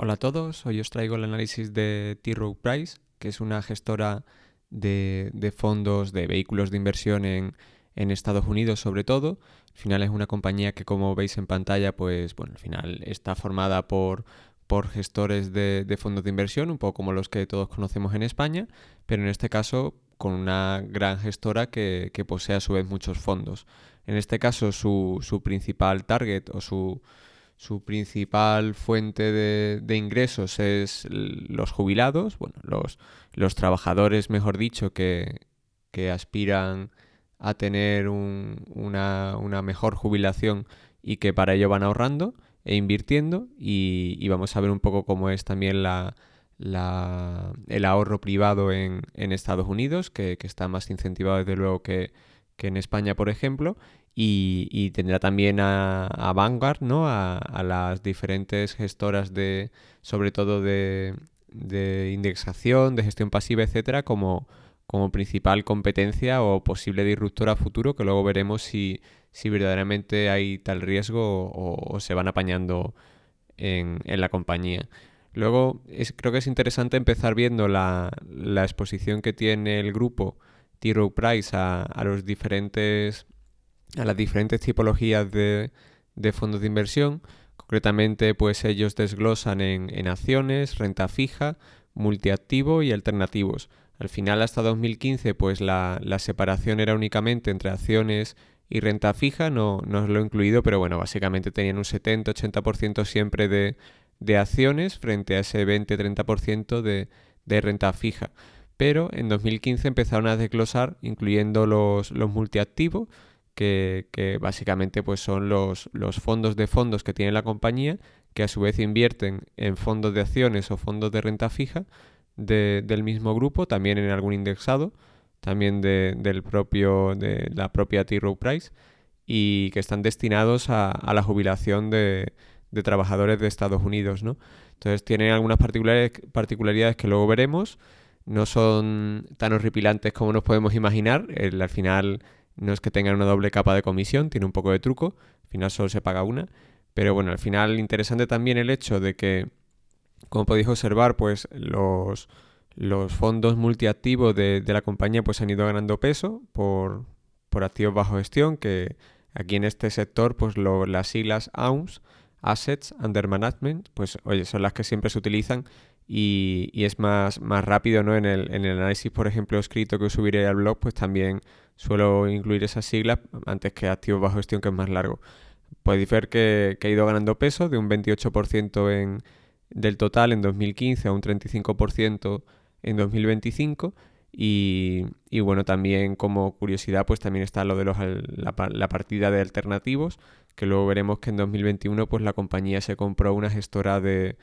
Hola a todos, hoy os traigo el análisis de T. Rowe Price, que es una gestora de fondos de vehículos de inversión en Estados Unidos sobre todo. Al final es una compañía que, como veis en pantalla, pues bueno, al final está formada por gestores de fondos de inversión, un poco como los que todos conocemos en España, pero en este caso con una gran gestora que posee a su vez muchos fondos. En este caso su principal target o su principal fuente de ingresos es los jubilados, bueno, los trabajadores, mejor dicho, que aspiran a tener una mejor jubilación y que para ello van ahorrando e invirtiendo y vamos a ver un poco cómo es también el ahorro privado en Estados Unidos, que está más incentivado desde luego que en España, por ejemplo, y tendrá también a Vanguard, ¿no? A las diferentes gestoras sobre todo de indexación, de gestión pasiva, etcétera, como principal competencia o posible disruptora a futuro, que luego veremos si verdaderamente hay tal riesgo o se van apañando en la compañía. Luego, creo que es interesante empezar viendo la exposición que tiene el grupo T. Rowe Price a las diferentes tipologías de fondos de inversión. Concretamente, pues ellos desglosan en acciones, renta fija, multiactivo y alternativos. Al final, hasta 2015, pues la separación era únicamente entre acciones y renta fija, no os lo he incluido, pero bueno, básicamente tenían un 70-80% siempre de acciones frente a ese 20-30% de renta fija. Pero en 2015 empezaron a desglosar, incluyendo los multiactivos, que básicamente pues son los fondos de fondos que tiene la compañía, que a su vez invierten en fondos de acciones o fondos de renta fija del mismo grupo, también en algún indexado, también de la propia T. Rowe Price, y que están destinados a la jubilación de trabajadores de Estados Unidos, ¿no? Entonces tienen algunas particularidades que luego veremos. No son tan horripilantes como nos podemos imaginar. Al final no es que tengan una doble capa de comisión, tiene un poco de truco. Al final solo se paga una. Pero bueno, al final interesante también el hecho de que, como podéis observar, pues los fondos multiactivos de la compañía pues han ido ganando peso por activos bajo gestión, que aquí en este sector pues las siglas AUMS, Assets Under Management, pues oye, son las que siempre se utilizan y es más rápido, ¿no? En el análisis, por ejemplo, escrito que subiré al blog, pues también suelo incluir esas siglas antes que activos bajo gestión, que es más largo. Podéis ver que ha ido ganando peso de un 28% del total en 2015 a un 35% en 2025 y bueno, también como curiosidad pues también está lo de la partida de alternativos, que luego veremos que en 2021 pues la compañía se compró una gestora de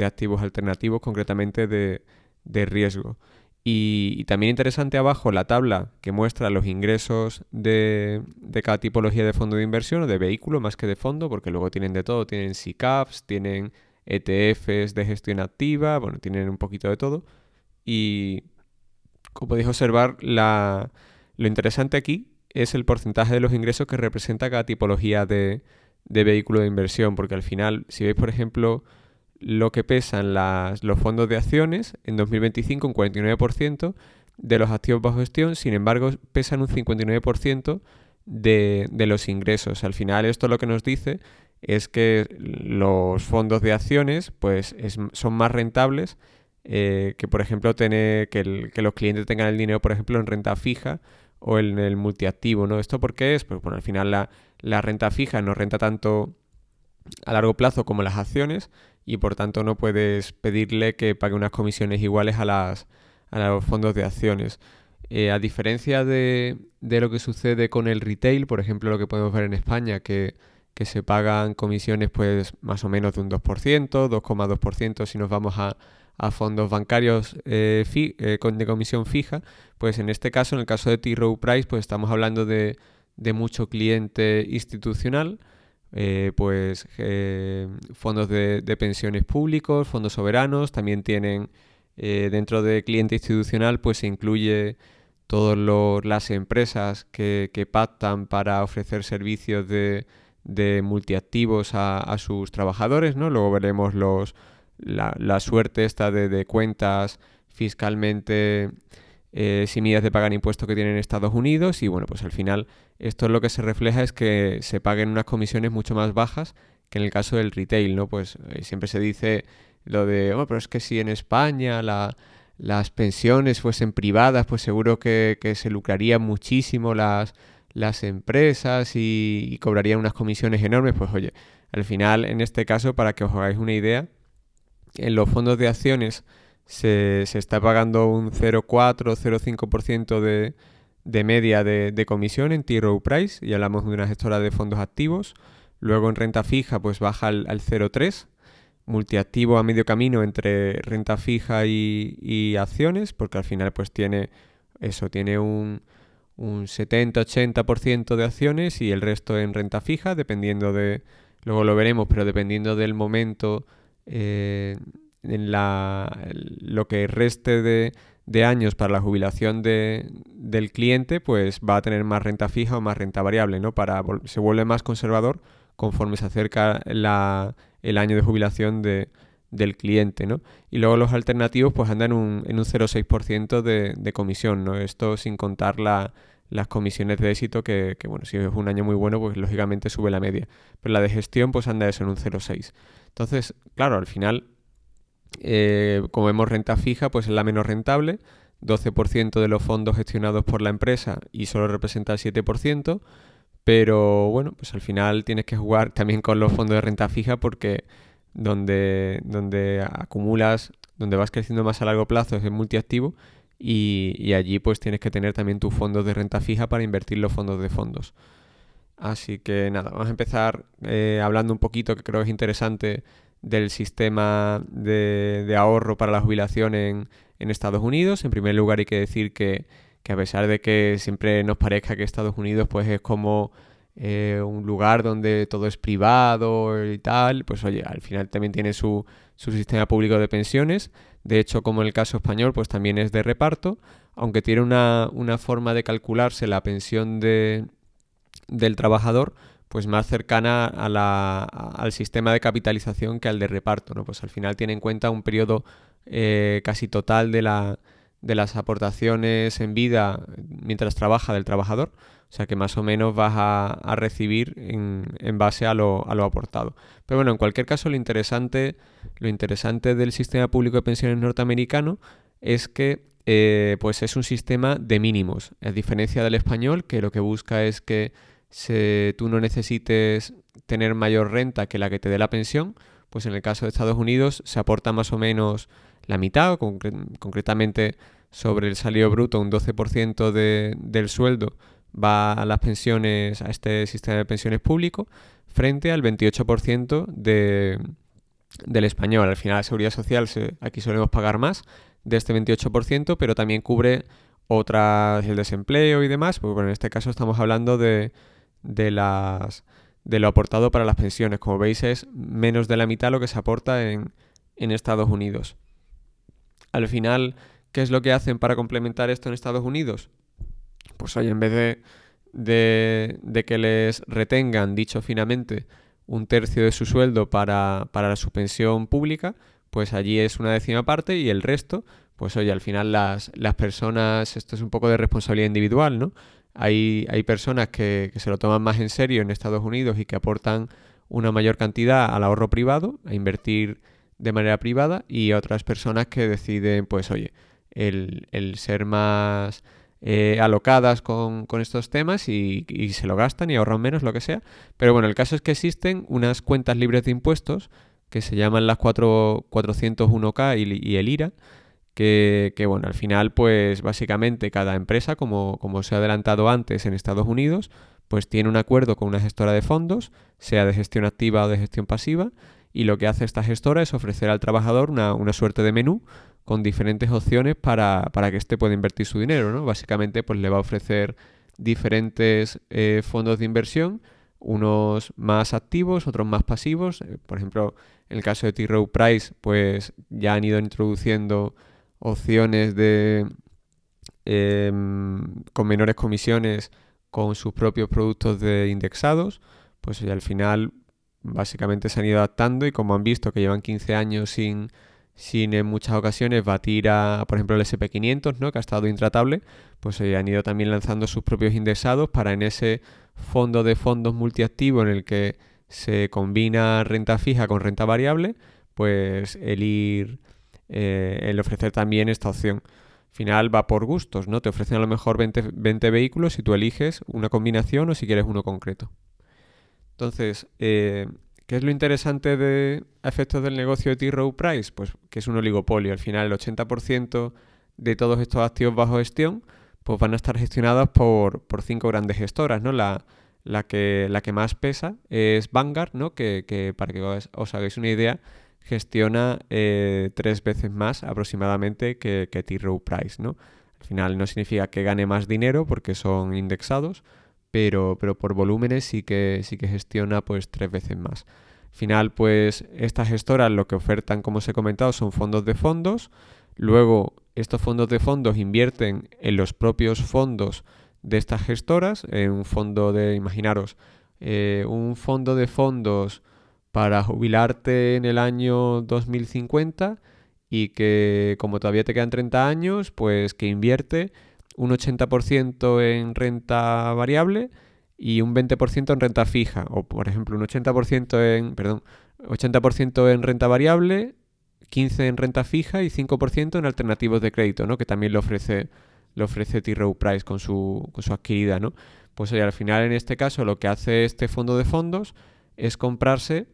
activos alternativos, concretamente de riesgo. Y también interesante abajo la tabla que muestra los ingresos de cada tipología de fondo de inversión o de vehículo más que de fondo, porque luego tienen de todo, tienen SICAVs, tienen ETFs de gestión activa, bueno, tienen un poquito de todo. Y como podéis observar, lo interesante aquí es el porcentaje de los ingresos que representa cada tipología de vehículo de inversión, porque al final, si veis, por ejemplo, lo que pesan los fondos de acciones, en 2025 un 49% de los activos bajo gestión, sin embargo, pesan un 59% de los ingresos. Al final, esto lo que nos dice es que los fondos de acciones pues son más rentables que, por ejemplo, que los clientes tengan el dinero, por ejemplo, en renta fija o en el multiactivo, ¿no? ¿Esto por qué es? Pues bueno, al final la renta fija no renta tanto a largo plazo como las acciones y por tanto no puedes pedirle que pague unas comisiones iguales a los fondos de acciones. A diferencia de lo que sucede con el retail, por ejemplo, lo que podemos ver en España, que se pagan comisiones pues más o menos de un 2%, 2,2% si nos vamos a fondos bancarios de comisión fija, pues en este caso, en el caso de T. Rowe Price, pues estamos hablando de mucho cliente institucional, fondos de pensiones públicos, fondos soberanos, también tienen dentro de cliente institucional, pues se incluye todas las empresas que pactan para ofrecer servicios de multiactivos a sus trabajadores, ¿no? Luego veremos la suerte esta de cuentas fiscalmente similares de pagar impuestos que tienen en Estados Unidos, y bueno, pues al final esto lo que se refleja es que se paguen unas comisiones mucho más bajas que en el caso del retail, ¿no? Pues siempre se dice lo de, oh, pero es que si en España las pensiones fuesen privadas, pues seguro que se lucrarían muchísimo las empresas y cobrarían unas comisiones enormes. Pues oye, al final, en este caso, para que os hagáis una idea, en los fondos de acciones se está pagando un 0,4 o 0,5% de media de comisión en T. Rowe Price, y hablamos de una gestora de fondos activos. Luego en renta fija pues baja al 0,3. Multiactivo a medio camino entre renta fija y acciones, porque al final pues tiene un 70-80% de acciones y el resto en renta fija, dependiendo luego lo veremos, pero dependiendo del momento, en lo que reste de años para la jubilación del cliente, pues va a tener más renta fija o más renta variable, ¿no? Se vuelve más conservador conforme se acerca el año de jubilación del cliente, ¿no? Y luego los alternativos pues andan en un 0,6% de comisión, ¿no? Esto sin contar las comisiones de éxito bueno, si es un año muy bueno, pues lógicamente sube la media. Pero la de gestión pues anda eso en un 0,6. Entonces, claro, al final, como vemos, renta fija pues es la menos rentable, 12% de los fondos gestionados por la empresa y solo representa el 7%, pero bueno, pues al final tienes que jugar también con los fondos de renta fija, porque donde acumulas, donde vas creciendo más a largo plazo es en multiactivo, y allí pues tienes que tener también tus fondos de renta fija para invertir los fondos de fondos. Así que nada, vamos a empezar hablando un poquito, que creo que es interesante, del sistema de ahorro para la jubilación en Estados Unidos. En primer lugar hay que decir que a pesar de que siempre nos parezca que Estados Unidos pues es como un lugar donde todo es privado y tal, pues oye, al final también tiene su sistema público de pensiones. De hecho, como en el caso español, pues también es de reparto, aunque tiene una forma de calcularse la pensión del trabajador pues más cercana al sistema de capitalización que al de reparto, ¿no? Pues al final tiene en cuenta un periodo casi total de las aportaciones en vida mientras trabaja del trabajador, o sea que más o menos vas a recibir en base a lo aportado. Pero bueno, en cualquier caso, lo interesante del sistema público de pensiones norteamericano es que pues es un sistema de mínimos, a diferencia del español, que lo que busca es que tú no necesites tener mayor renta que la que te dé la pensión. Pues en el caso de Estados Unidos se aporta más o menos la mitad, o concretamente sobre el salario bruto un 12% del sueldo va a las pensiones, a este sistema de pensiones público, frente al 28% del español. Al final la seguridad social aquí solemos pagar más de este 28%, pero también cubre el desempleo y demás, porque bueno, en este caso estamos hablando de lo aportado para las pensiones. Como veis, es menos de la mitad lo que se aporta en Estados Unidos. Al final, ¿qué es lo que hacen para complementar esto en Estados Unidos? Pues oye, en vez de que les retengan, dicho finamente, un tercio de su sueldo para su pensión pública, pues allí es una décima parte, y el resto, pues oye, al final las personas, esto es un poco de responsabilidad individual, ¿no? Hay personas que se lo toman más en serio en Estados Unidos y que aportan una mayor cantidad al ahorro privado, a invertir de manera privada, y otras personas que deciden, pues oye, el ser más alocadas con estos temas y se lo gastan y ahorran menos, lo que sea. Pero bueno, el caso es que existen unas cuentas libres de impuestos que se llaman las 401k y el IRA, que bueno, al final pues básicamente cada empresa, como se ha adelantado antes en Estados Unidos, pues tiene un acuerdo con una gestora de fondos, sea de gestión activa o de gestión pasiva, y lo que hace esta gestora es ofrecer al trabajador una suerte de menú con diferentes opciones para que éste pueda invertir su dinero, ¿no? Básicamente pues le va a ofrecer diferentes fondos de inversión, unos más activos, otros más pasivos. Por ejemplo, en el caso de T. Rowe Price, pues ya han ido introduciendo opciones con menores comisiones con sus propios productos de indexados. Pues al final básicamente se han ido adaptando y como han visto que llevan 15 años sin en muchas ocasiones batir a, por ejemplo, el SP500, ¿no? Que ha estado intratable, pues se han ido también lanzando sus propios indexados para en ese fondo de fondos multiactivo en el que se combina renta fija con renta variable, pues el ofrecer también esta opción. Al final va por gustos, ¿no? Te ofrecen a lo mejor 20 vehículos y tú eliges una combinación o si quieres uno concreto. Entonces, ¿qué es lo interesante de efectos del negocio de T. Rowe Price? Pues que es un oligopolio. Al final, el 80% de todos estos activos bajo gestión pues van a estar gestionados por 5 grandes gestoras, ¿no? La que más pesa es Vanguard, ¿no? Que para que os hagáis una idea, gestiona 3 veces más aproximadamente que T. Rowe Price, ¿no? Al final no significa que gane más dinero porque son indexados, pero por volúmenes sí que gestiona pues 3 veces más. Al final, pues estas gestoras lo que ofertan, como os he comentado, son fondos de fondos. Luego, estos fondos de fondos invierten en los propios fondos de estas gestoras, en un fondo de, imaginaros, un fondo de fondos para jubilarte en el año 2050 y que como todavía te quedan 30 años, pues que invierte un 80% en renta variable y un 20% en renta fija. O, por ejemplo, un 80% en renta variable, 15% en renta fija y 5% en alternativos de crédito, ¿no? Que también lo ofrece T. Rowe Price con su adquirida, ¿no? Pues oye, al final, en este caso, lo que hace este fondo de fondos es comprarse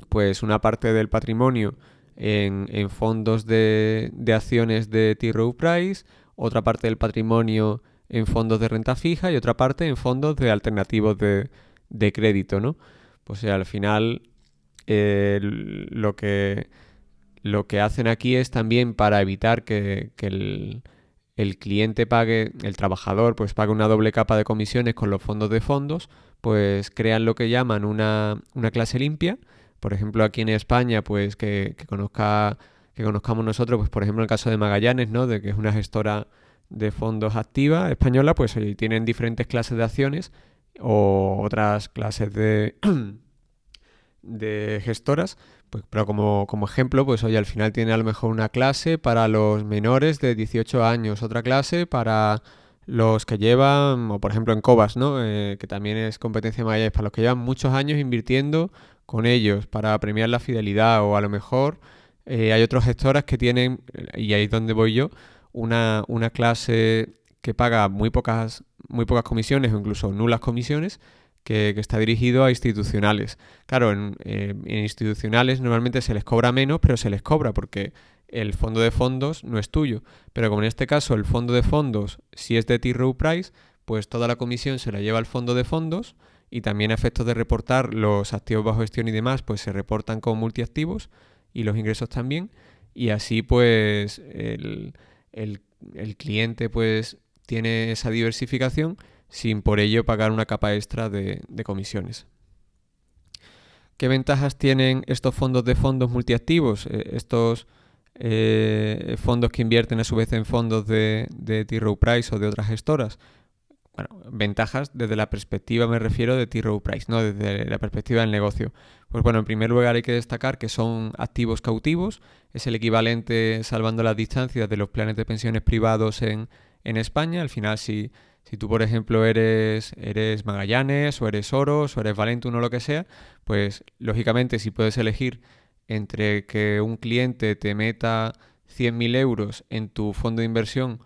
pues una parte del patrimonio en fondos de acciones de T. Rowe Price, otra parte del patrimonio en fondos de renta fija y otra parte en fondos de alternativos de crédito, ¿no? Pues al final lo que hacen aquí es también para evitar que el cliente pague, el trabajador pues pague una doble capa de comisiones con los fondos de fondos, pues crean lo que llaman una clase limpia. Por ejemplo, aquí en España, pues que conozcamos nosotros, pues por ejemplo, en el caso de Magallanes, ¿no? De que es una gestora de fondos activa española, pues tienen diferentes clases de acciones o otras clases de gestoras, pues, pero como ejemplo, pues oye, al final tiene a lo mejor una clase para los menores de 18 años, otra clase para los que llevan, o por ejemplo en Cobas, ¿no? Que también es competencia de Magallanes, para los que llevan muchos años invirtiendo con ellos, para premiar la fidelidad, o a lo mejor hay otras gestoras que tienen, y ahí es donde voy yo, una clase que paga muy pocas comisiones o incluso nulas comisiones, que está dirigido a institucionales. Claro, en institucionales normalmente se les cobra menos, pero se les cobra porque el fondo de fondos no es tuyo. Pero como en este caso el fondo de fondos, si es de T. Rowe Price, pues toda la comisión se la lleva al fondo de fondos y también a efectos de reportar los activos bajo gestión y demás, pues se reportan como multiactivos y los ingresos también. Y así pues el cliente pues tiene esa diversificación sin por ello pagar una capa extra de comisiones. ¿Qué ventajas tienen estos fondos de fondos multiactivos? Estos fondos que invierten a su vez en fondos de T. Rowe Price o de otras gestoras. Bueno, ventajas desde la perspectiva, me refiero, de T. Rowe Price, no desde la perspectiva del negocio. Pues bueno, en primer lugar hay que destacar que son activos cautivos, es el equivalente, salvando las distancias, de los planes de pensiones privados en España. Al final, si tú, por ejemplo, eres Magallanes, o eres Oros, o eres Valentum o lo que sea, pues lógicamente si puedes elegir entre que un cliente te meta 100.000 euros en tu fondo de inversión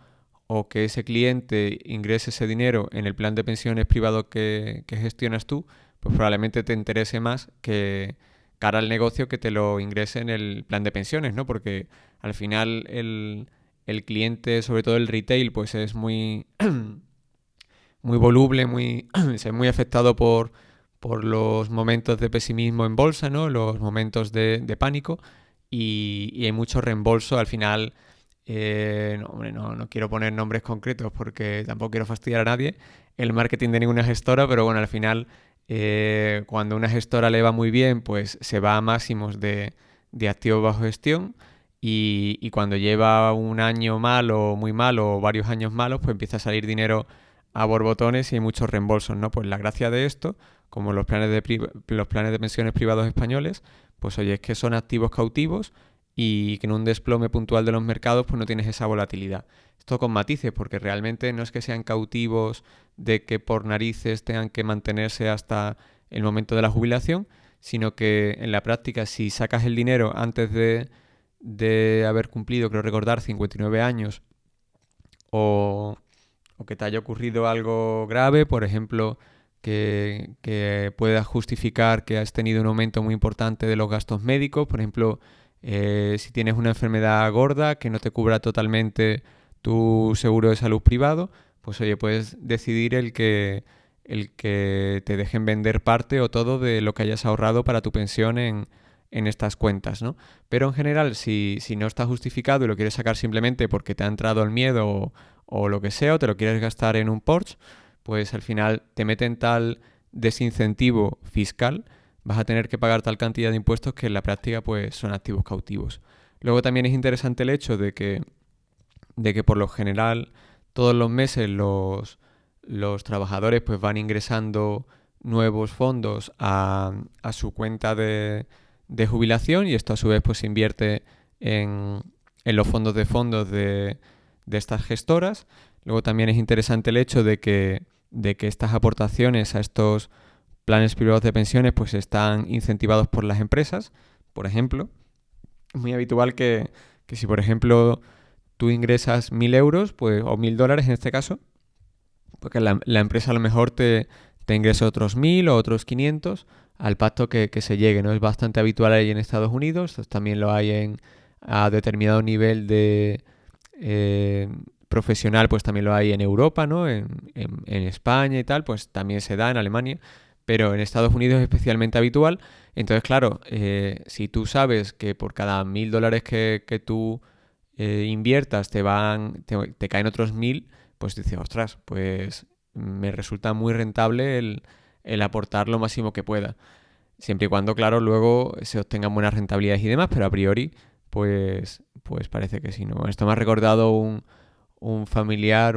o que ese cliente ingrese ese dinero en el plan de pensiones privado que gestionas tú, pues probablemente te interese más que cara al negocio que te lo ingrese en el plan de pensiones, ¿no? Porque al final el cliente, sobre todo el retail, pues es muy muy voluble, es muy afectado por los momentos de pesimismo en bolsa, ¿no? Los momentos de pánico y hay mucho reembolso. Al final, no quiero poner nombres concretos porque tampoco quiero fastidiar a nadie el marketing de ninguna gestora, pero bueno, al final cuando una gestora le va muy bien, pues se va a máximos de activos bajo gestión. Y cuando lleva un año malo, muy malo o varios años malos, pues empieza a salir dinero a borbotones y hay muchos reembolsos, ¿no? Pues la gracia de esto, como los planes de pensiones privados españoles, pues oye, es que son activos cautivos y que en un desplome puntual de los mercados pues no tienes esa volatilidad. Esto con matices, porque realmente no es que sean cautivos de que por narices tengan que mantenerse hasta el momento de la jubilación, sino que en la práctica si sacas el dinero antes de haber cumplido, creo recordar, 59 años o que te haya ocurrido algo grave, por ejemplo, que puedas justificar que has tenido un aumento muy importante de los gastos médicos, por ejemplo, si tienes una enfermedad gorda que no te cubra totalmente tu seguro de salud privado, pues oye, puedes decidir el que te dejen vender parte o todo de lo que hayas ahorrado para tu pensión en estas cuentas, ¿no? Pero en general, si no está justificado y lo quieres sacar simplemente porque te ha entrado el miedo o lo que sea, o te lo quieres gastar en un Porsche, pues al final te meten tal desincentivo fiscal, vas a tener que pagar tal cantidad de impuestos que en la práctica pues son activos cautivos. Luego también es interesante el hecho de que por lo general todos los meses los trabajadores pues van ingresando nuevos fondos a su cuenta de jubilación, y esto a su vez pues se invierte en los fondos de estas gestoras. Luego también es interesante el hecho de que estas aportaciones a estos planes privados de pensiones pues están incentivados por las empresas. Por ejemplo, es muy habitual que si por ejemplo tú ingresas 1.000 euros pues, o 1.000 dólares en este caso, porque la empresa a lo mejor te ingresa otros 1.000 o otros 500 al pacto que se llegue, ¿no? Es bastante habitual ahí en Estados Unidos, también lo hay a determinado nivel de profesional, pues también lo hay en Europa, ¿no? En España y tal, pues también se da en Alemania, pero en Estados Unidos es especialmente habitual. Entonces, claro, si tú sabes que por cada 1.000 dólares que tú inviertas te caen otros 1.000, pues dices, ostras, pues me resulta muy rentable el aportar lo máximo que pueda. Siempre y cuando, claro, luego se obtengan buenas rentabilidades y demás, pero a priori, pues parece que sí, ¿no? Esto me ha recordado un familiar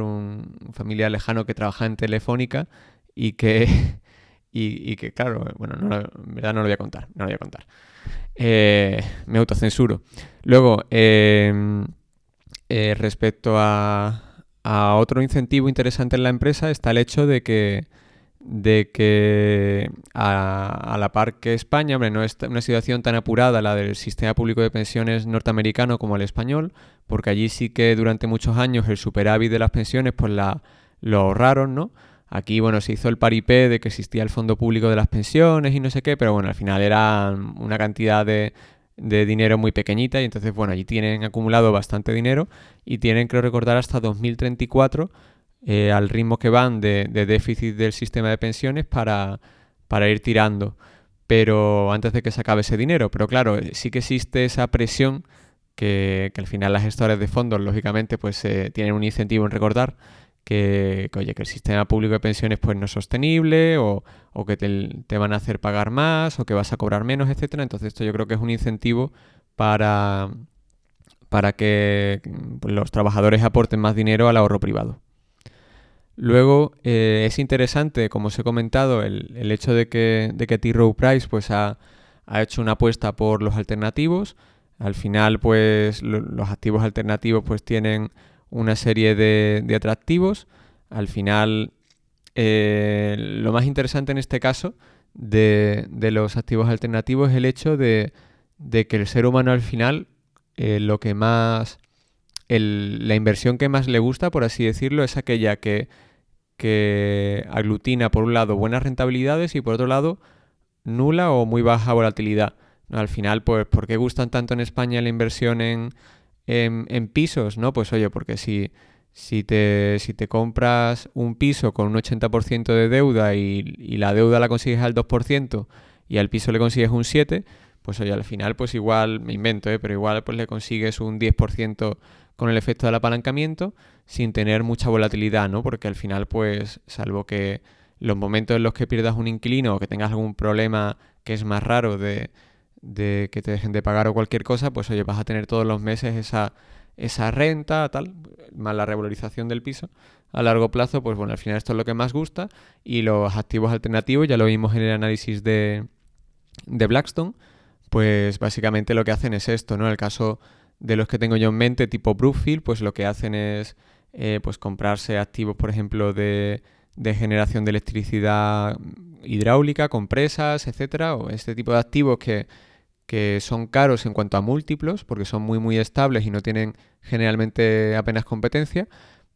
lejano que trabaja en Telefónica y que, y que claro, bueno, en verdad no lo voy a contar, no lo voy a contar. Me autocensuro. Luego, respecto a otro incentivo interesante en la empresa está el hecho de que a la par que España, hombre, no es una situación tan apurada la del sistema público de pensiones norteamericano como el español, porque allí sí que durante muchos años el superávit de las pensiones pues lo ahorraron, ¿no? Aquí, bueno, se hizo el paripé de que existía el Fondo Público de las Pensiones y no sé qué, pero bueno, al final era una cantidad de dinero muy pequeñita, y entonces, bueno, allí tienen acumulado bastante dinero y tienen, creo recordar, hasta 2034 al ritmo que van de déficit del sistema de pensiones para ir tirando, pero antes de que se acabe ese dinero. Pero claro, sí que existe esa presión que al final las gestoras de fondos, lógicamente, pues tienen un incentivo en recordar oye, que el sistema público de pensiones pues no es sostenible, o que te van a hacer pagar más, o que vas a cobrar menos, etcétera. Entonces esto yo creo que es un incentivo para que pues, los trabajadores aporten más dinero al ahorro privado. Luego es interesante, como os he comentado, el hecho de que T. Rowe Price pues, ha hecho una apuesta por los alternativos. Al final, pues los activos alternativos pues, tienen una serie de atractivos. Al final, lo más interesante en este caso de los activos alternativos es el hecho de que el ser humano al final lo que más... la inversión que más le gusta, por así decirlo, es aquella que aglutina por un lado buenas rentabilidades y por otro lado nula o muy baja volatilidad. ¿No? Al final, pues, ¿por qué gustan tanto en España la inversión en pisos? ¿No? Pues oye, porque si te compras un piso con un 80% de deuda y la deuda la consigues al 2% y al piso le consigues un 7%, pues oye, al final pues igual, me invento, pero igual pues le consigues un 10% con el efecto del apalancamiento sin tener mucha volatilidad, ¿no? Porque al final pues, salvo que los momentos en los que pierdas un inquilino o que tengas algún problema que es más raro de que te dejen de pagar o cualquier cosa, pues oye, vas a tener todos los meses esa renta, tal, más la revalorización del piso, a largo plazo, pues bueno, al final esto es lo que más gusta. Y los activos alternativos, ya lo vimos en el análisis de Blackstone, pues básicamente lo que hacen es esto, ¿no? En el caso de los que tengo yo en mente, tipo Brookfield, pues lo que hacen es pues comprarse activos, por ejemplo, de generación de electricidad hidráulica, compresas, etcétera, o este tipo de activos que son caros en cuanto a múltiplos, porque son muy muy estables y no tienen generalmente apenas competencia,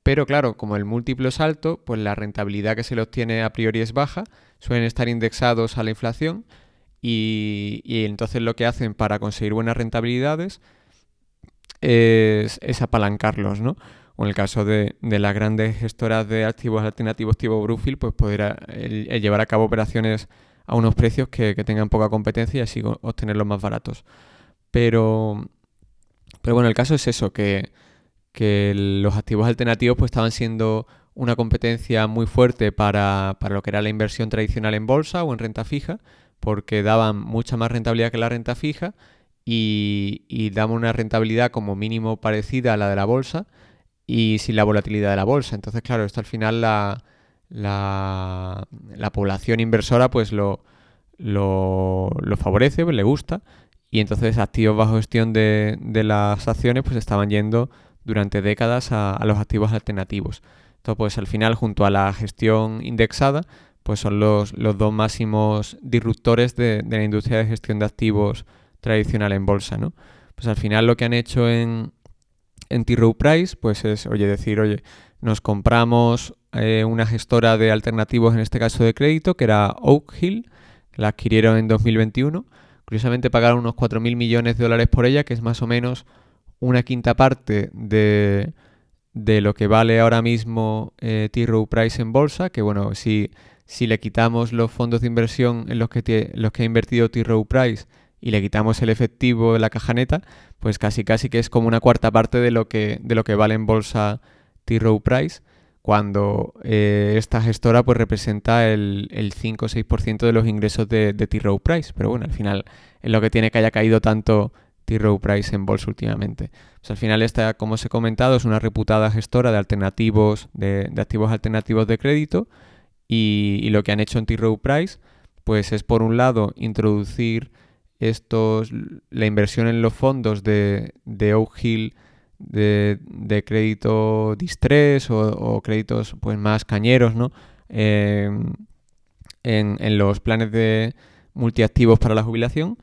pero claro, como el múltiplo es alto, pues la rentabilidad que se le obtiene a priori es baja, suelen estar indexados a la inflación y entonces lo que hacen para conseguir buenas rentabilidades es apalancarlos, ¿no? O en el caso de las grandes gestoras de activos alternativos tipo Brookfield, pues poder el llevar a cabo operaciones a unos precios que tengan poca competencia y así obtenerlos más baratos. Pero, pero bueno, el caso es eso, que los activos alternativos pues estaban siendo una competencia muy fuerte para lo que era la inversión tradicional en bolsa o en renta fija, porque daban mucha más rentabilidad que la renta fija y daban una rentabilidad como mínimo parecida a la de la bolsa y sin la volatilidad de la bolsa. Entonces, claro, esto al final la población inversora pues lo favorece, pues le gusta, y entonces activos bajo gestión de las acciones pues estaban yendo durante décadas a los activos alternativos. Entonces, pues al final, junto a la gestión indexada, pues son los dos máximos disruptores de la industria de gestión de activos tradicional en bolsa, ¿no? Pues al final lo que han hecho en T. Rowe Price, pues es, oye, nos compramos una gestora de alternativos, en este caso de crédito, que era Oak Hill, que la adquirieron en 2021. Curiosamente pagaron unos 4.000 millones de dólares por ella, que es más o menos una quinta parte de lo que vale ahora mismo T. Rowe Price en bolsa, que bueno, si le quitamos los fondos de inversión en los que ha invertido T. Rowe Price y le quitamos el efectivo de la caja neta, pues casi que es como una cuarta parte de lo que vale en bolsa T. Rowe Price, cuando esta gestora pues representa el 5 o 6% de los ingresos de T. Rowe Price. Pero bueno, al final es lo que tiene que haya caído tanto T. Rowe Price en bolsa últimamente. Pues al final esta, como os he comentado, es una reputada gestora de alternativos, de activos alternativos de crédito, y lo que han hecho en T. Rowe Price pues es, por un lado, introducir la inversión en los fondos de Oak Hill de crédito distress o créditos pues más cañeros, ¿no? En los planes de multiactivos para la jubilación,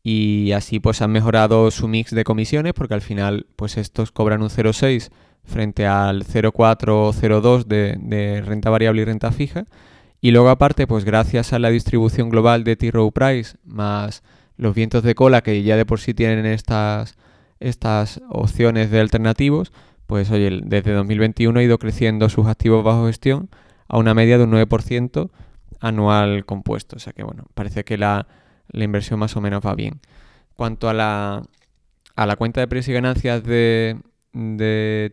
y así pues han mejorado su mix de comisiones, porque al final pues estos cobran un 0,6 frente al 0,4 o 0,2 de renta variable y renta fija. Y luego aparte, pues gracias a la distribución global de T. Rowe Price más los vientos de cola que ya de por sí tienen estas opciones de alternativos, pues oye, desde 2021 ha ido creciendo sus activos bajo gestión a una media de un 9% anual compuesto. O sea que bueno, parece que la inversión más o menos va bien. Cuanto a la cuenta de precios y ganancias de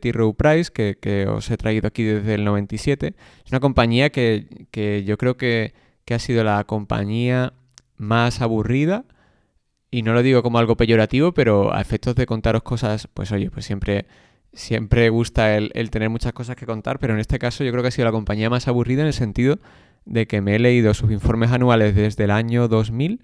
T. Rowe Price, que os he traído aquí desde el 97, es una compañía que yo creo que ha sido la compañía más aburrida, y no lo digo como algo peyorativo, pero a efectos de contaros cosas, pues oye, pues siempre gusta el tener muchas cosas que contar, pero en este caso yo creo que ha sido la compañía más aburrida en el sentido de que me he leído sus informes anuales desde el año 2000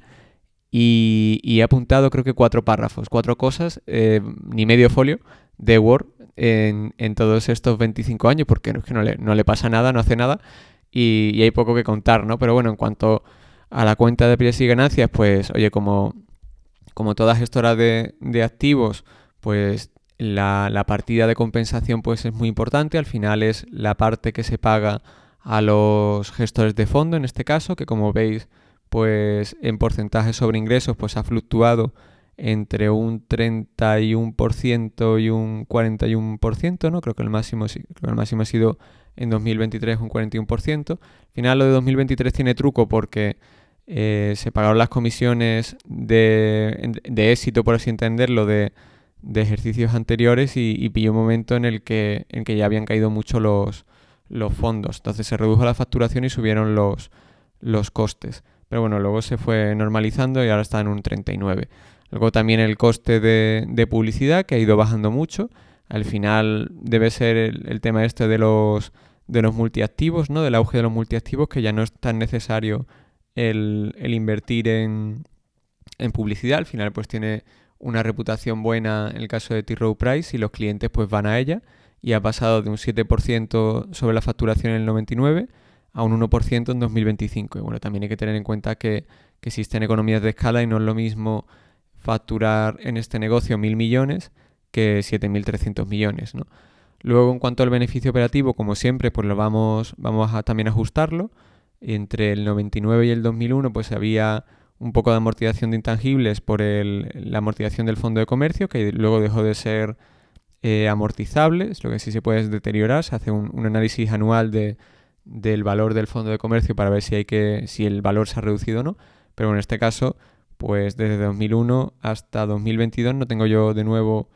y he apuntado creo que 4 párrafos, 4 cosas, ni medio folio de Word en todos estos 25 años, porque es que no le pasa nada, no hace nada y hay poco que contar, ¿no? Pero bueno, en cuanto a la cuenta de pérdidas y ganancias, pues oye, como toda gestora de activos, pues la partida de compensación pues es muy importante. Al final es la parte que se paga a los gestores de fondo, en este caso, que como veis, pues en porcentaje sobre ingresos pues ha fluctuado entre un 31% y un 41%, ¿no? Creo que el máximo ha sido en 2023 un 41%. Al final lo de 2023 tiene truco porque se pagaron las comisiones de éxito, por así entenderlo, de ejercicios anteriores y pilló un momento en el que ya habían caído mucho los fondos. Entonces se redujo la facturación y subieron los costes. Pero bueno, luego se fue normalizando y ahora está en un 39. Luego también el coste de publicidad, que ha ido bajando mucho. Al final debe ser el tema este de los multiactivos, ¿no? Del auge de los multiactivos, que ya no es tan necesario el invertir en publicidad. Al final pues tiene una reputación buena en el caso de T. Rowe Price y los clientes pues van a ella, y ha pasado de un 7% sobre la facturación en el 99 a un 1% en 2025. Y bueno, también hay que tener en cuenta que existen economías de escala y no es lo mismo facturar en este negocio 1.000 millones que 7.300 millones, ¿no? Luego, en cuanto al beneficio operativo, como siempre, pues vamos a también ajustarlo. Entre el 99 y el 2001 pues había un poco de amortización de intangibles por la amortización del fondo de comercio, que luego dejó de ser amortizable, lo que sí se puede es deteriorar. Se hace un análisis anual del valor del fondo de comercio para ver si el valor se ha reducido o no. Pero bueno, en este caso, pues desde 2001 hasta 2022 no tengo yo de nuevo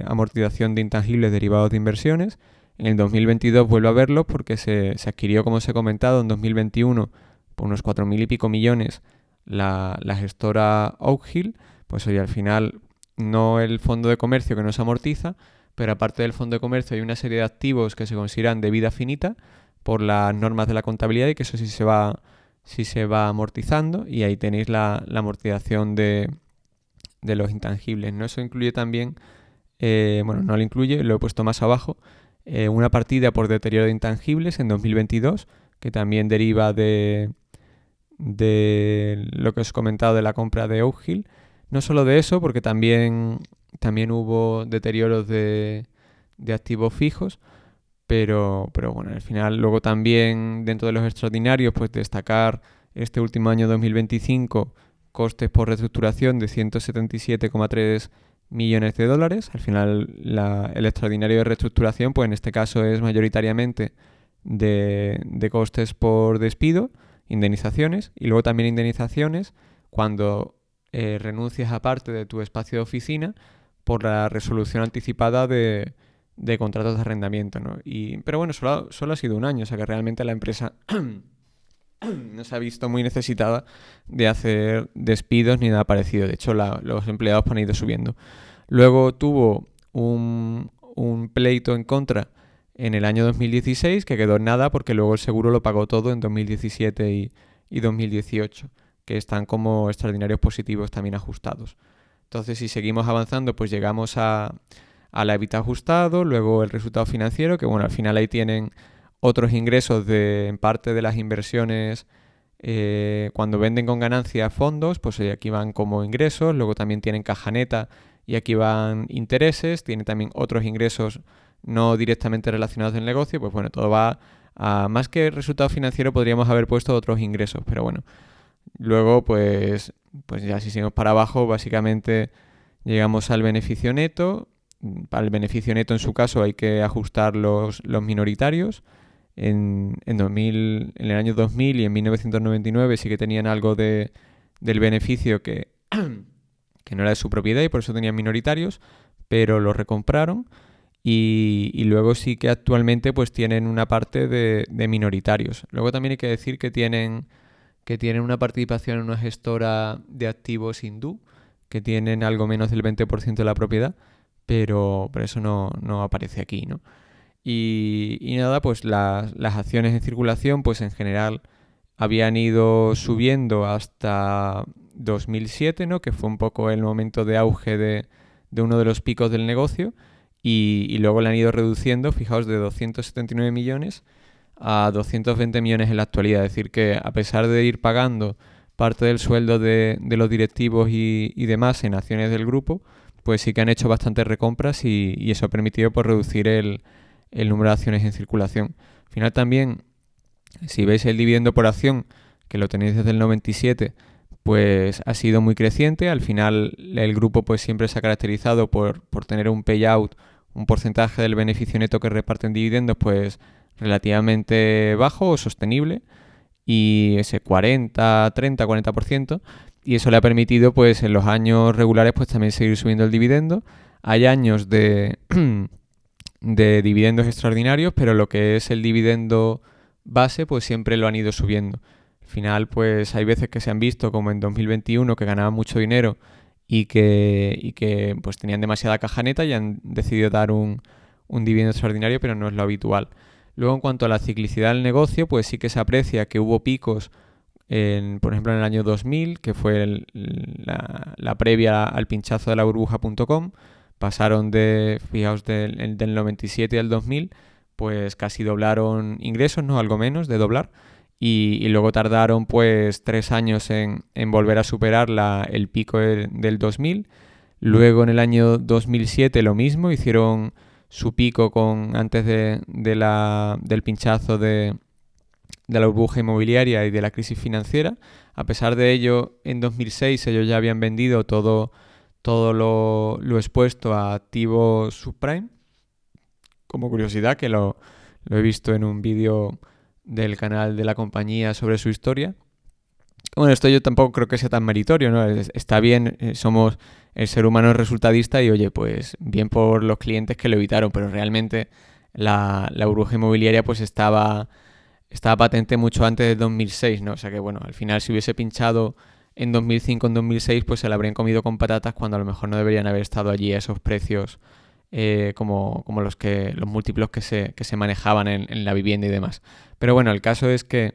amortización de intangibles derivados de inversiones. En el 2022 vuelvo a verlo porque se adquirió, como os he comentado, en 2021 por unos 4.000 y pico millones la gestora Oak Hill. Pues hoy al final no el fondo de comercio, que no se amortiza, pero aparte del fondo de comercio hay una serie de activos que se consideran de vida finita por las normas de la contabilidad, y que eso sí se va amortizando, y ahí tenéis la amortización de los intangibles, ¿no? Eso incluye también, bueno, no lo incluye, lo he puesto más abajo, una partida por deterioro de intangibles en 2022, que también deriva de lo que os he comentado de la compra de Oak Hill. No solo de eso, porque también hubo deterioros de activos fijos, pero bueno, al final luego también dentro de los extraordinarios, pues destacar este último año 2025 costes por reestructuración de 177,3 millones de dólares. Al final el extraordinario de reestructuración, pues en este caso es mayoritariamente de costes por despido, indemnizaciones, y luego también indemnizaciones cuando renuncias a parte de tu espacio de oficina por la resolución anticipada de contratos de arrendamiento, ¿no? Pero bueno, solo ha sido un año, o sea que realmente la empresa no se ha visto muy necesitada de hacer despidos ni nada parecido. De hecho, los empleados han ido subiendo. Luego tuvo un pleito en contra en el año 2016, que quedó en nada porque luego el seguro lo pagó todo en 2017 y 2018, que están como extraordinarios positivos también ajustados. Entonces, si seguimos avanzando, pues llegamos al EBITDA ajustado, luego el resultado financiero, que bueno, al final ahí tienen otros ingresos en parte de las inversiones. Cuando venden con ganancia fondos, pues aquí van como ingresos, luego también tienen caja neta y aquí van intereses, tiene también otros ingresos no directamente relacionados del negocio. Pues bueno, todo va a más que resultado financiero, podríamos haber puesto otros ingresos, pero bueno, luego pues ya si seguimos para abajo, básicamente llegamos al beneficio neto. Para el beneficio neto, en su caso, hay que ajustar los minoritarios. En el año 2000 y en 1999 sí que tenían algo del beneficio que no era de su propiedad, y por eso tenían minoritarios, pero lo recompraron, y luego sí que actualmente pues tienen una parte de minoritarios. Luego también hay que decir que tienen una participación en una gestora de activos hindú, que tienen algo menos del 20% de la propiedad, pero eso no aparece aquí, ¿no? Y nada, pues las acciones en circulación, pues en general habían ido subiendo hasta 2007, ¿no? Que fue un poco el momento de auge de uno de los picos del negocio, y luego le han ido reduciendo, fijaos, de 279 millones a 220 millones en la actualidad. Es decir, que a pesar de ir pagando parte del sueldo de los directivos y demás en acciones del grupo, pues sí que han hecho bastantes recompras, y eso ha permitido pues reducir el número de acciones en circulación. Al final también, si veis el dividendo por acción, que lo tenéis desde el 97, pues ha sido muy creciente. Al final el grupo pues siempre se ha caracterizado por tener un payout, un porcentaje del beneficio neto que reparten dividendos, pues relativamente bajo o sostenible, y ese 40%, y eso le ha permitido pues en los años regulares pues también seguir subiendo el dividendo. Hay años de dividendos extraordinarios, pero lo que es el dividendo base pues siempre lo han ido subiendo. Al Al final, pues hay veces que se han visto, como en 2021, que ganaban mucho dinero y que pues tenían demasiada caja neta y han decidido dar un dividendo extraordinario, pero no es lo habitual. Luego, en cuanto a la ciclicidad del negocio, pues sí que se aprecia que hubo picos, por ejemplo, en el año 2000, que fue la previa al pinchazo de la burbuja.com. Pasaron fijaos, del 97 al 2000, pues casi doblaron ingresos, ¿no? Algo menos de doblar. Y luego tardaron pues 3 años en volver a superar el pico del 2000. Luego en el año 2007 lo mismo, hicieron su pico antes del pinchazo de la burbuja inmobiliaria y de la crisis financiera. A pesar de ello, en 2006 ellos ya habían vendido todo lo expuesto a activos subprime. Como curiosidad, que lo he visto en un vídeo del canal de la compañía sobre su historia. Bueno, esto yo tampoco creo que sea tan meritorio, ¿no? Está bien, el ser humano es resultadista y, oye, pues bien por los clientes que lo evitaron, pero realmente la burbuja inmobiliaria pues estaba patente mucho antes de 2006, ¿no? O sea que, bueno, al final si hubiese pinchado en 2005, en 2006, pues se la habrían comido con patatas cuando a lo mejor no deberían haber estado allí a esos precios como los múltiplos que se manejaban en la vivienda y demás. Pero bueno, el caso es que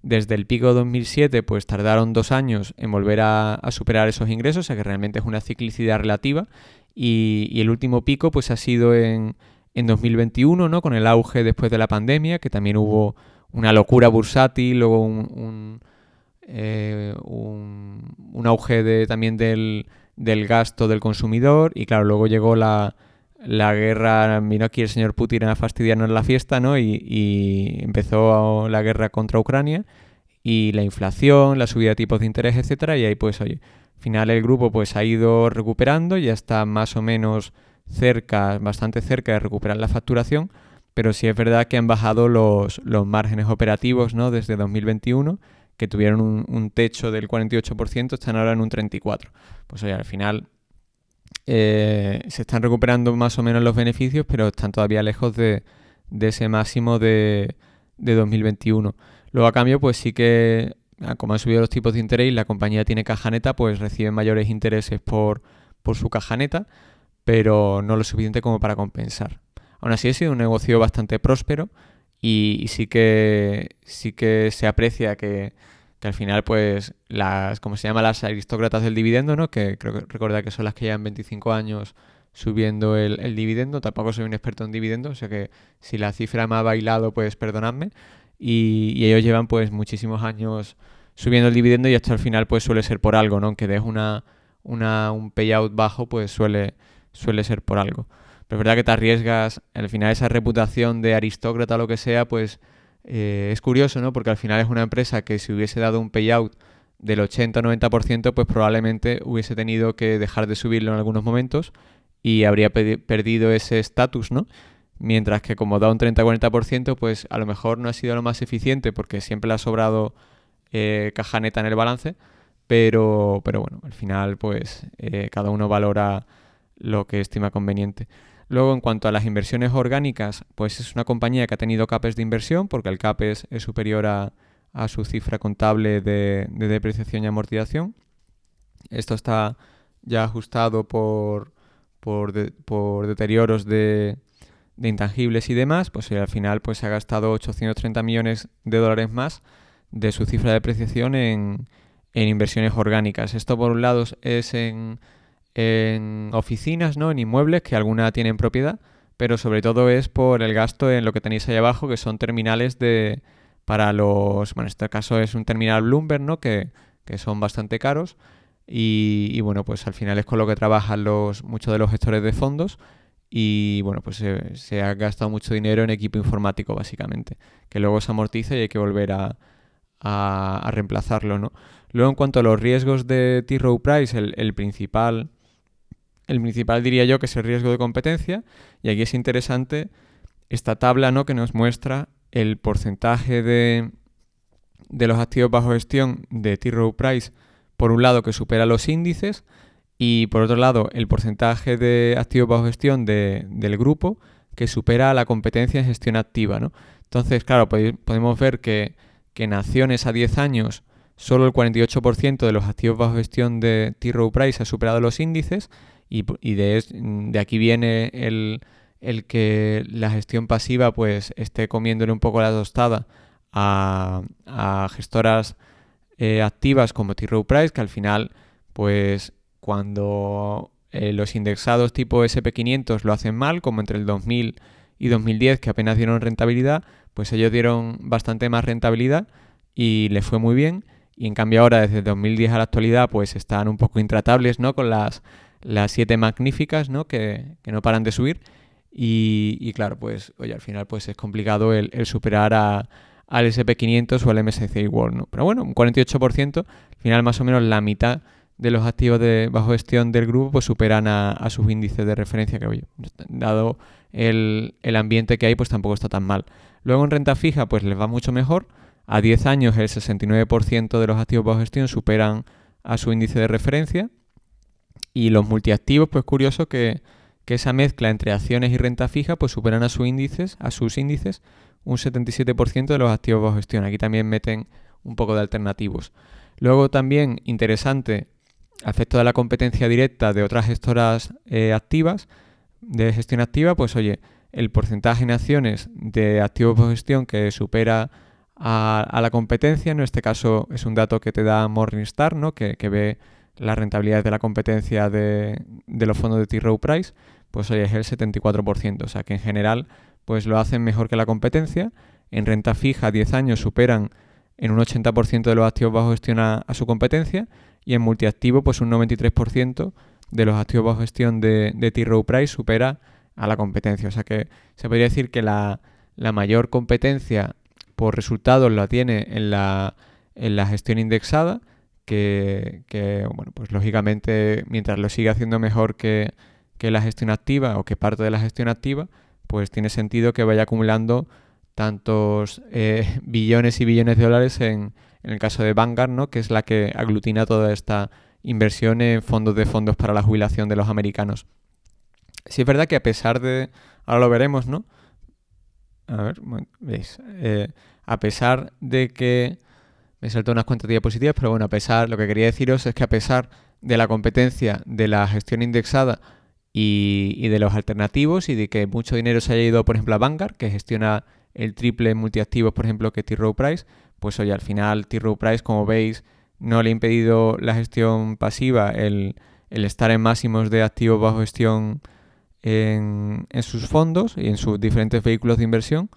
desde el pico de 2007 pues tardaron 2 años en volver a superar esos ingresos, o sea que realmente es una ciclicidad relativa, y el último pico pues ha sido en 2021, ¿no? Con el auge después de la pandemia, que también hubo una locura bursátil, luego un auge también del gasto del consumidor, y claro, luego llegó la guerra, vino aquí el señor Putin a fastidiarnos la fiesta, ¿no? Y empezó la guerra contra Ucrania y la inflación, la subida de tipos de interés, etcétera, y ahí pues, oye, al final el grupo pues ha ido recuperando, ya está más o menos bastante cerca de recuperar la facturación, pero sí es verdad que han bajado los márgenes operativos, ¿no? Desde 2021, que tuvieron un techo del 48%, están ahora en un 34%. Pues oye, al final se están recuperando más o menos los beneficios, pero están todavía lejos de ese máximo de 2021. Luego, a cambio, pues sí que, como han subido los tipos de interés y la compañía tiene caja neta, pues reciben mayores intereses por su caja neta, pero no lo suficiente como para compensar. Aún así, ha sido un negocio bastante próspero y sí que se aprecia que al final, pues, como se llama, las aristócratas del dividendo, ¿no? Que creo que recordar que son las que llevan 25 años subiendo el dividendo. Tampoco soy un experto en dividendos, o sea que si la cifra me ha bailado, pues perdonadme. Y ellos llevan pues muchísimos años subiendo el dividendo, y esto al final pues suele ser por algo, ¿no? Aunque des un payout bajo, pues suele ser por algo. Pero es verdad que te arriesgas, al final esa reputación de aristócrata o lo que sea, pues es curioso, ¿no? Porque al final es una empresa que si hubiese dado un payout del 80 o 90%, pues probablemente hubiese tenido que dejar de subirlo en algunos momentos y habría perdido ese estatus, ¿no? Mientras que como da un 30-40%, pues a lo mejor no ha sido lo más eficiente porque siempre le ha sobrado caja neta en el balance, pero bueno, al final pues cada uno valora lo que estima conveniente. Luego, en cuanto a las inversiones orgánicas, pues es una compañía que ha tenido CAPEX de inversión, porque el CAPEX es superior a su cifra contable de depreciación y amortización. Esto está ya ajustado por deterioros de intangibles y demás, pues al final pues se ha gastado 830 millones de dólares más de su cifra de depreciación en inversiones orgánicas. Esto por un lado es en oficinas, ¿no? En inmuebles, que alguna tienen propiedad, pero sobre todo es por el gasto en lo que tenéis ahí abajo, que son terminales para los... Bueno, en este caso es un terminal Bloomberg, ¿no? Que son bastante caros y bueno, pues al final es con lo que trabajan muchos de los gestores de fondos. Y bueno, pues se ha gastado mucho dinero en equipo informático, básicamente, que luego se amortiza y hay que volver a reemplazarlo, ¿no? Luego, en cuanto a los riesgos de T. Rowe Price, el principal diría yo que es el riesgo de competencia, y aquí es interesante esta tabla, ¿no? Que nos muestra el porcentaje de los activos bajo gestión de T. Rowe Price, por un lado, que supera los índices, y por otro lado el porcentaje de activos bajo gestión del grupo que supera la competencia en gestión activa, ¿no? Entonces, claro, podemos ver que que en acciones a 10 años solo el 48% de los activos bajo gestión de T. Rowe Price ha superado los índices y de aquí viene el que la gestión pasiva pues esté comiéndole un poco la tostada a gestoras activas como T. Rowe Price, que al final pues cuando los indexados tipo SP500 lo hacen mal, como entre el 2000 y 2010, que apenas dieron rentabilidad, pues ellos dieron bastante más rentabilidad y les fue muy bien. Y en cambio ahora, desde 2010 a la actualidad, pues están un poco intratables, ¿no? Con las 7 magníficas, ¿no? Que no paran de subir. Y claro, pues oye, al final pues es complicado el superar al SP500 o al MSCI World, ¿no? Pero bueno, un 48%, al final más o menos la mitad de los activos de bajo gestión del grupo pues superan a sus índices de referencia, que oye, dado el ambiente que hay, pues tampoco está tan mal. Luego en renta fija pues les va mucho mejor. A 10 años el 69% de los activos bajo gestión superan a su índice de referencia. Y los multiactivos, pues curioso que esa mezcla entre acciones y renta fija pues superan a sus índices un 77% de los activos bajo gestión. Aquí también meten un poco de alternativos. Luego también interesante, a efecto de la competencia directa de otras gestoras activas, de gestión activa, pues oye, el porcentaje en acciones de activos bajo gestión que supera a la competencia, en este caso es un dato que te da Morningstar, ¿no? que ve las rentabilidades de la competencia de los fondos de T. Rowe Price, pues oye, es el 74%, o sea que en general pues lo hacen mejor que la competencia. En renta fija 10 años superan en un 80% de los activos bajo gestión a su competencia, y en multiactivo pues un 93% de los activos bajo gestión de T. Rowe Price supera a la competencia. O sea que se podría decir que la mayor competencia por resultados la tiene en la gestión indexada, que bueno, pues lógicamente mientras lo siga haciendo mejor que la gestión activa o que parte de la gestión activa, pues tiene sentido que vaya acumulando tantos billones y billones de dólares en el caso de Vanguard, ¿no? Que es la que aglutina toda esta inversión en fondos de fondos para la jubilación de los americanos. Sí es verdad que a pesar de... Ahora lo veremos, ¿no? A ver, veis. A pesar de que... Me salto unas cuantas diapositivas, pero bueno, lo que quería deciros es que a pesar de la competencia de la gestión indexada y de los alternativos, y de que mucho dinero se haya ido, por ejemplo, a Vanguard, que gestiona el triple en multiactivos, por ejemplo, que T. Rowe Price, pues oye, al final T. Rowe Price, como veis, no le ha impedido la gestión pasiva el estar en máximos de activos bajo gestión en sus fondos y en sus diferentes vehículos de inversión,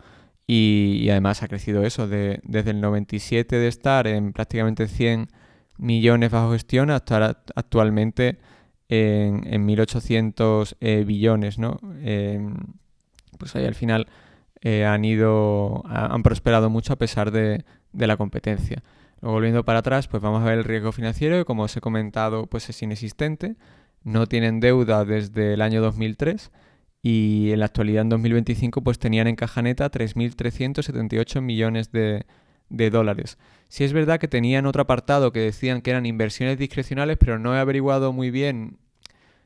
y además ha crecido eso desde el 97 de estar en prácticamente 100 millones bajo gestión hasta actualmente en 1.800 billones, ¿no? Pues ahí al final han prosperado mucho a pesar de la competencia. Luego, volviendo para atrás, pues vamos a ver el riesgo financiero, que como os he comentado, pues es inexistente. No tienen deuda desde el año 2003 y en la actualidad, en 2025, pues tenían en caja neta 3.378 millones de dólares. Sí es verdad que tenían otro apartado que decían que eran inversiones discrecionales, pero no he averiguado muy bien,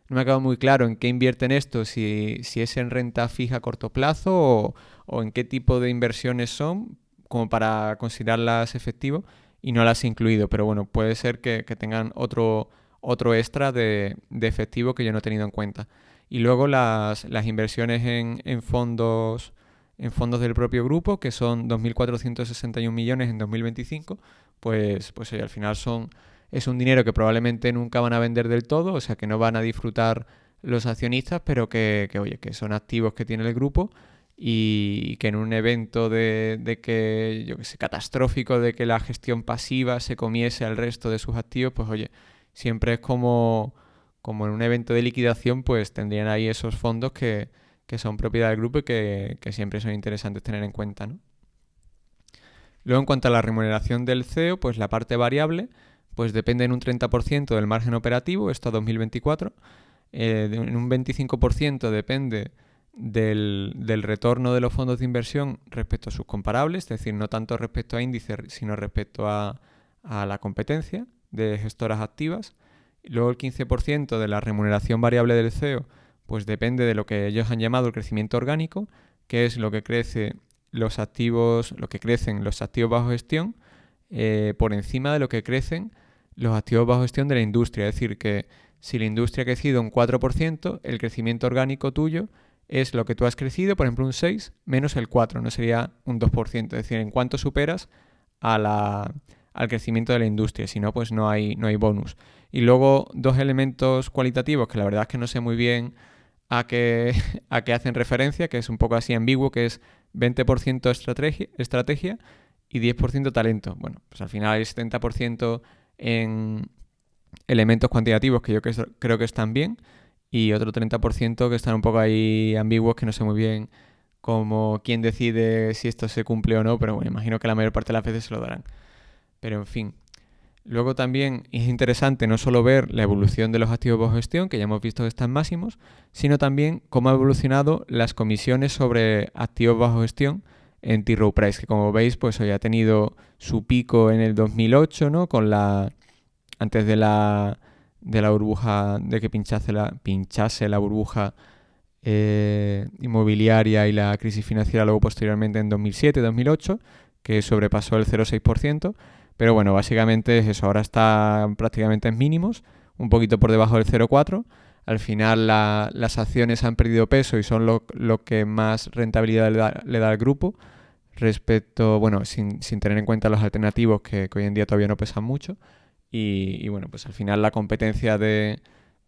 no me ha quedado muy claro en qué invierten esto, si es en renta fija a corto plazo o en qué tipo de inversiones son, como para considerarlas efectivo, y no las he incluido. Pero bueno, puede ser que tengan otro extra de efectivo que yo no he tenido en cuenta. Y luego las inversiones en fondos del propio grupo, que son 2.461 millones en 2025, pues al final es un dinero que probablemente nunca van a vender del todo, o sea que no van a disfrutar los accionistas, pero que son activos que tiene el grupo, y que en un evento de que, yo que sé, catastrófico, de que la gestión pasiva se comiese al resto de sus activos, pues oye, siempre es como en un evento de liquidación, pues tendrían ahí esos fondos que son propiedad del grupo y que siempre son interesantes tener en cuenta, ¿no? Luego, en cuanto a la remuneración del CEO, pues la parte variable pues depende en un 30% del margen operativo, esto a 2024. En un 25% depende del retorno de los fondos de inversión respecto a sus comparables, es decir, no tanto respecto a índices, sino respecto a la competencia de gestoras activas. Luego el 15% de la remuneración variable del CEO pues depende de lo que ellos han llamado el crecimiento orgánico, que es lo que crece los activos, lo que crecen los activos bajo gestión por encima de lo que crecen los activos bajo gestión de la industria. Es decir, que si la industria ha crecido un 4%, el crecimiento orgánico tuyo es lo que tú has crecido, por ejemplo un 6, menos el 4, no sería un 2%. Es decir, en cuánto superas al crecimiento de la industria, si no, pues no hay bonus. Y luego dos elementos cualitativos que la verdad es que no sé muy bien a qué hacen referencia, que es un poco así ambiguo, que es 20% estrategia y 10% talento. Bueno, pues al final hay 70% en elementos cuantitativos que yo creo que están bien y otro 30% que están un poco ahí ambiguos, que no sé muy bien quién decide si esto se cumple o no, pero bueno, imagino que la mayor parte de las veces se lo darán. Pero en fin. Luego también es interesante no solo ver la evolución de los activos bajo gestión, que ya hemos visto que están máximos, sino también cómo ha evolucionado las comisiones sobre activos bajo gestión en T. Rowe Price, que como veis, pues hoy ha tenido su pico en el 2008, ¿no? Antes de la burbuja, de que pinchase la burbuja inmobiliaria y la crisis financiera luego posteriormente en 2007-2008, que sobrepasó el 0,6%. Pero bueno, básicamente es eso. Ahora está prácticamente en mínimos, un poquito por debajo del 0,4. Al final las acciones han perdido peso y son lo que más rentabilidad le da al grupo respecto, bueno, sin tener en cuenta los alternativos que hoy en día todavía no pesan mucho. Y bueno, pues al final la competencia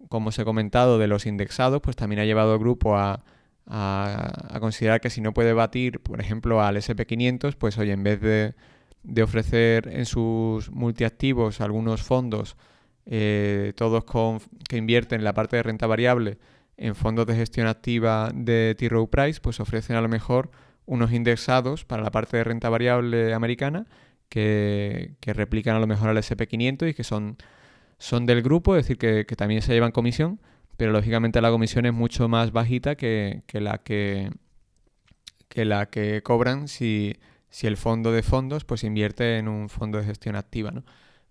como os he comentado, de los indexados, pues también ha llevado al grupo a considerar que si no puede batir, por ejemplo, al S&P 500, pues oye, en vez de ofrecer en sus multiactivos algunos fondos, todos que invierten la parte de renta variable en fondos de gestión activa de T. Rowe Price, pues ofrecen a lo mejor unos indexados para la parte de renta variable americana que replican a lo mejor al S&P 500 y que son del grupo, es decir, que también se llevan comisión, pero lógicamente la comisión es mucho más bajita que la que cobran si el fondo de fondos pues invierte en un fondo de gestión activa, ¿no?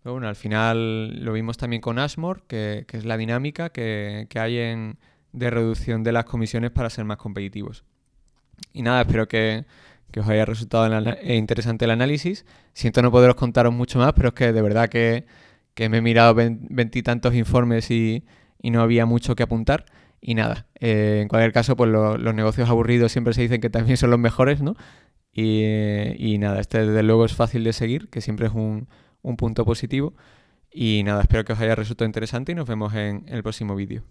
Pero bueno, al final lo vimos también con Ashmore, que es la dinámica que hay de reducción de las comisiones para ser más competitivos. Y nada, espero que os haya resultado interesante el análisis. Siento no poderos contaros mucho más, pero es que de verdad que me he mirado veintitantos informes y no había mucho que apuntar. Y nada, en cualquier caso, pues los negocios aburridos siempre se dicen que también son los mejores, ¿no? Y nada, este desde luego es fácil de seguir, que siempre es un punto positivo. Y nada, espero que os haya resultado interesante y nos vemos en el próximo vídeo.